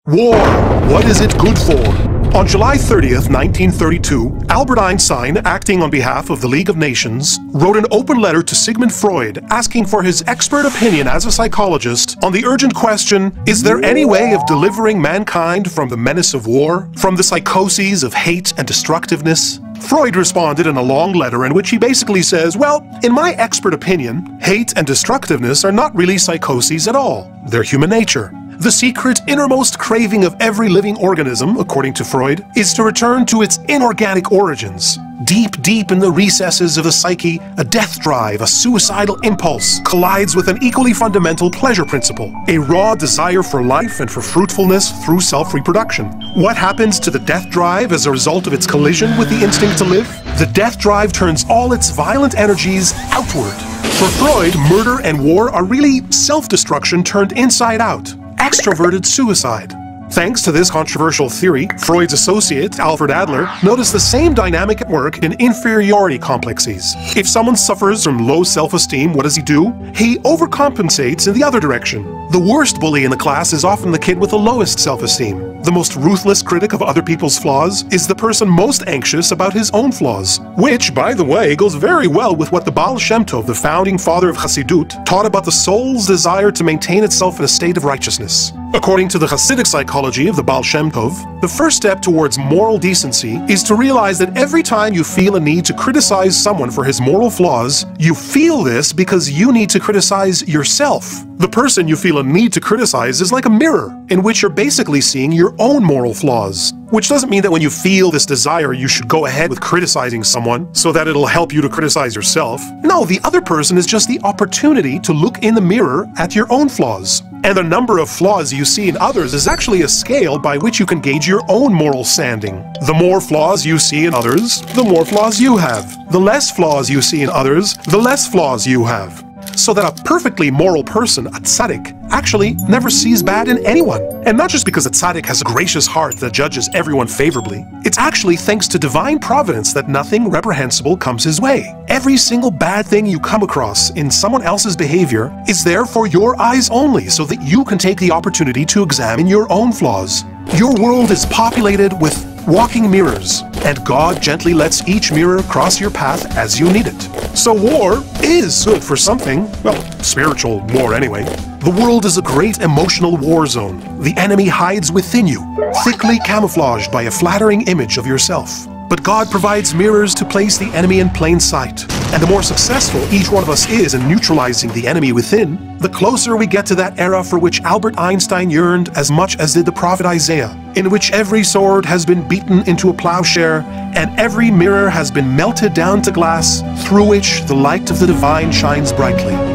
War, what is it good for? On July 30th, 1932, Albert Einstein, acting on behalf of the League of Nations, wrote an open letter to Sigmund Freud asking for his expert opinion as a psychologist on the urgent question, is there any way of delivering mankind from the menace of war, from the psychoses of hate and destructiveness? Freud responded in a long letter in which he basically says, well, in my expert opinion, hate and destructiveness are not really psychoses at all. They're human nature. The secret, innermost craving of every living organism, according to Freud, is to return to its inorganic origins. Deep, deep in the recesses of the psyche, a death drive, a suicidal impulse, collides with an equally fundamental pleasure principle, a raw desire for life and for fruitfulness through self-reproduction. What happens to the death drive as a result of its collision with the instinct to live? The death drive turns all its violent energies outward. For Freud, murder and war are really self-destruction turned inside out. Extroverted suicide. Thanks to this controversial theory, Freud's associate, Alfred Adler, noticed the same dynamic at work in inferiority complexes. If someone suffers from low self-esteem, what does he do? He overcompensates in the other direction. The worst bully in the class is often the kid with the lowest self-esteem. The most ruthless critic of other people's flaws is the person most anxious about his own flaws. Which, by the way, goes very well with what the Baal Shem Tov, the founding father of Chassidut, taught about the soul's desire to maintain itself in a state of righteousness. According to the Hasidic psychology of the Baal Shem Tov, the first step towards moral decency is to realize that every time you feel a need to criticize someone for his moral flaws, you feel this because you need to criticize yourself. The person you feel a need to criticize is like a mirror, in which you're basically seeing your own moral flaws. Which doesn't mean that when you feel this desire, you should go ahead with criticizing someone so that it'll help you to criticize yourself. No, the other person is just the opportunity to look in the mirror at your own flaws. And the number of flaws you see in others is actually a scale by which you can gauge your own moral standing. The more flaws you see in others, the more flaws you have. The less flaws you see in others, the less flaws you have. So that a perfectly moral person, a tzaddik, actually never sees bad in anyone. And not just because a tzaddik has a gracious heart that judges everyone favorably. It's actually thanks to divine providence that nothing reprehensible comes his way. Every single bad thing you come across in someone else's behavior is there for your eyes only, so that you can take the opportunity to examine your own flaws. Your world is populated with walking mirrors, and God gently lets each mirror cross your path as you need it. So war is good for something. Well, spiritual war anyway. The world is a great emotional war zone. The enemy hides within you, thickly camouflaged by a flattering image of yourself. But God provides mirrors to place the enemy in plain sight. And the more successful each one of us is in neutralizing the enemy within, the closer we get to that era for which Albert Einstein yearned as much as did the prophet Isaiah, in which every sword has been beaten into a plowshare, and every mirror has been melted down to glass, through which the light of the divine shines brightly.